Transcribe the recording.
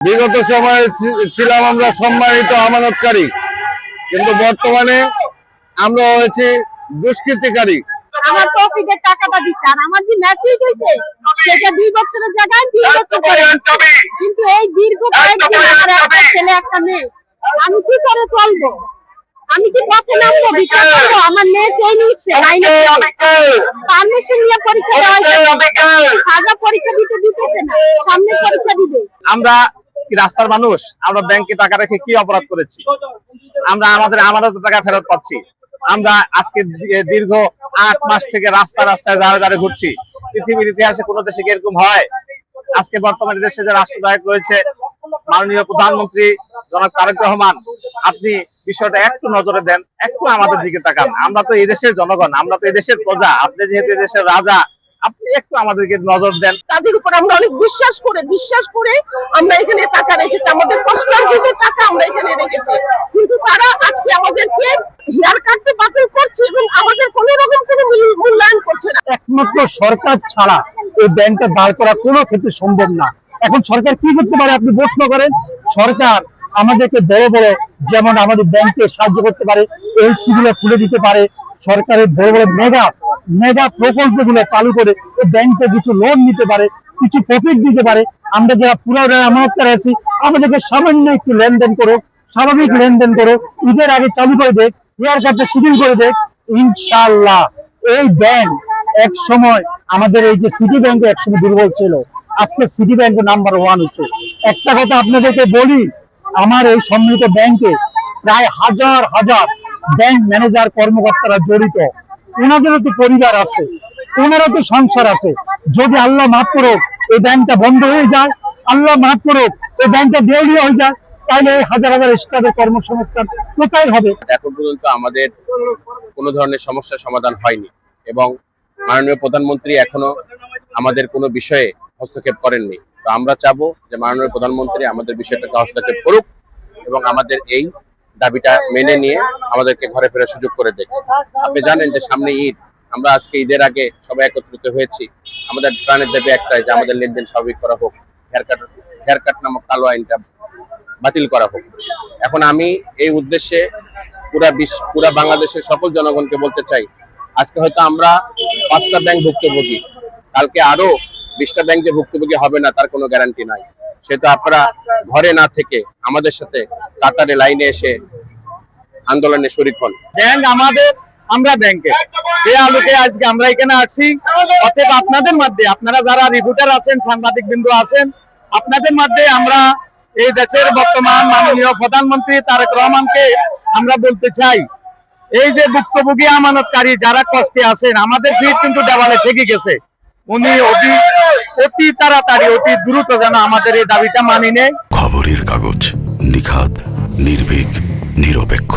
বিগত সময়ে ছিলাম আমরা সম্মানিত আমানতকারী, কিন্তু বর্তমানে আমরা হয়েছি দুষ্কৃতিকারী। আমার প্রফিটের টাকাটা দিছে, আর আমার যে ম্যাচুরিটি হয়েছে সেটা 2 বছরের জায়গায় 3 বছর করে দিচ্ছে। কিন্তু এই দীর্ঘ কয়েকদিন আমার একটা ছেলে একটা মেয়ে, আমি কি করে চলবো? আমি কি পথে নামবো, বিকাশ করবো? আমার মেয়ে ট্রেন উঠছে, পারমিশন নিয়ে পরীক্ষা দেওয়া, সাজা পরীক্ষা দিতেছে না, সামনে পরীক্ষা দিবে। আমরা কি রাস্তার মানুষ? আমরা ব্যাংকে টাকা রেখে কি অপরাধ করেছি? আমরা আমাদের আমানতের টাকা ফেরত পাচ্ছি। আমরা আজকে দীর্ঘ 8 মাস থেকে রাস্তায় দাঁড়ে ঘুরছি। পৃথিবীর ইতিহাসে কোনো দেশে কি এরকম হয়? আজকে বর্তমানে দেশে যে রাষ্ট্রনায়ক রয়েছে মাননীয় প্রধানমন্ত্রী জনাব তারেক রহমান, আপনি বিষয়টা একটু নজরে দেন, একটু আমাদের দিকে তাকান। আমরা তো এই দেশের জনগণ, আমরা তো এই দেশের প্রজা, আপনি যেহেতু এই দেশের রাজা, আপনি একটু আমাদেরকে নজর দেন। তাদের উপর আমরা অনেক বিশ্বাস করে আমরা এখানে টাকা রেখেছি, আমাদের কষ্টার্জিত টাকা আমরা এখানে রেখেছি, কিন্তু তারা আজকে আমাদেরকে হেয়ার কাটতে বাতিল করছে এবং আমাদের কোনো রকম কোনো মূল্যায়ন করছে না। একমাত্র সরকার ছাড়া এই ব্যাংকটা দাঁড় করা কোনো ক্ষেত্রে সম্ভব না। এখন সরকার কি করতে পারে আপনি প্রশ্ন করেন? সরকার আমাদেরকে বড় বড়, যেমন আমাদের ব্যাংকে সাহায্য করতে পারে, এলসি গুলো খুলে দিতে পারে, সরকারের বড় বড় মেগা প্রকল্পগুলো চালু করে ব্যাংকে কিছু লোন নিতে পারে, কিছু প্রফিট দিতে পারে। আমরা যারা পুরো আমানতকার আছি আমাদেরকে সামান্য একটু লেনদেন করো, স্বাভাবিক লেনদেন করো, ঈদের আগে চালু করে দেখ, হেয়ার কাটটা শিডিউল করে দেখ, ইনশাআল্লাহ এই ব্যাংক এক সময় আমাদের এই যে সিটি ব্যাংক একসময় দুর্বল ছিল, আজকে সিটি ব্যাংক নাম্বার 1 হয়েছে। একটা কথা আপনাদেরকে বলি, আমার এই সম্মিলিত ব্যাংকে প্রায় হাজার হাজার ব্যাংক ম্যানেজার কর্মকর্তারা জড়িত। ওনাদেরও তো পরিবার আছে, ওনারও তো সংসার আছে। যদি আল্লাহ মাফ করুক এই ব্যাংকটা বন্ধ হয়ে যায়, আল্লাহ মাফ করুক এই ব্যাংকটা দেউলিয়া হয়ে যায়, তাহলে হাজার হাজার স্টাফের কর্মসংস্থান কোথায় হবে? এখন পর্যন্ত আমাদের কোনো ধরনের সমস্যার সমাধান হয়নি এবং মাননীয় প্রধানমন্ত্রী এখনো আমাদের কোনো বিষয়ে হস্তক্ষেপ করেননি। তো আমরা চাবো যে মাননীয় প্রধানমন্ত্রী আমাদের বিষয়টাকে হস্তক্ষেপ করুক এবং আমাদের এই দাবিটা মেনে নিয়ে আমাদেরকে ঘরে ফেরার সুযোগ করে দেয়। আপনি জানেন যে সামনে ঈদ, আমরা আজকে ঈদের আগে সবাই একত্রিত হয়েছি। আমাদের প্রাণের দাবি একটাই যে আমাদের লেনদেন স্বাভাবিক করা হোক, হেয়ার কাট নামক কালো আইনটা বাতিল করা হোক। এখন আমি এই উদ্দেশ্যে পুরা বাংলাদেশের সকল জনগণকে বলতে চাই, আজকে হয়তো আমরা 5টা ব্যাংক ভুক্তভোগী, কালকে আরো 20টা ব্যাংক যে ভুক্তভোগী হবে না তার কোনো গ্যারান্টি নাই। সেটা আপনারা ঘরে না থেকে আমাদের সাথে কাতারে লাইনে এসে আন্দোলনে শরীক হন। ব্যাংক আমাদের, আমরা ব্যাংকে, সে আলোকে আজকে আমরা এখানে আসছি। অতএব আপনাদের মধ্যে, আপনারা যারা রিপোর্টার আছেন, সাংবাদিক বিন্দু আছেন, আপনাদের মধ্যে আমরা এই দেশের বর্তমান মাননীয় প্রধানমন্ত্রী তারেক রহমানকে আমরা বলতে চাই, এই যে ভুক্তভোগী আমানতকারী যারা কষ্টে আছেন, আমাদের ভিড় কিন্তু দেওয়ালে ঠেকে গেছে। উনি অতি তাড়াতাড়ি, অতি দ্রুত যেন আমাদের এই দাবিটা মানি নেয়। খবরের কাগজ, নিখাত, নির্ভীক, নিরপেক্ষ।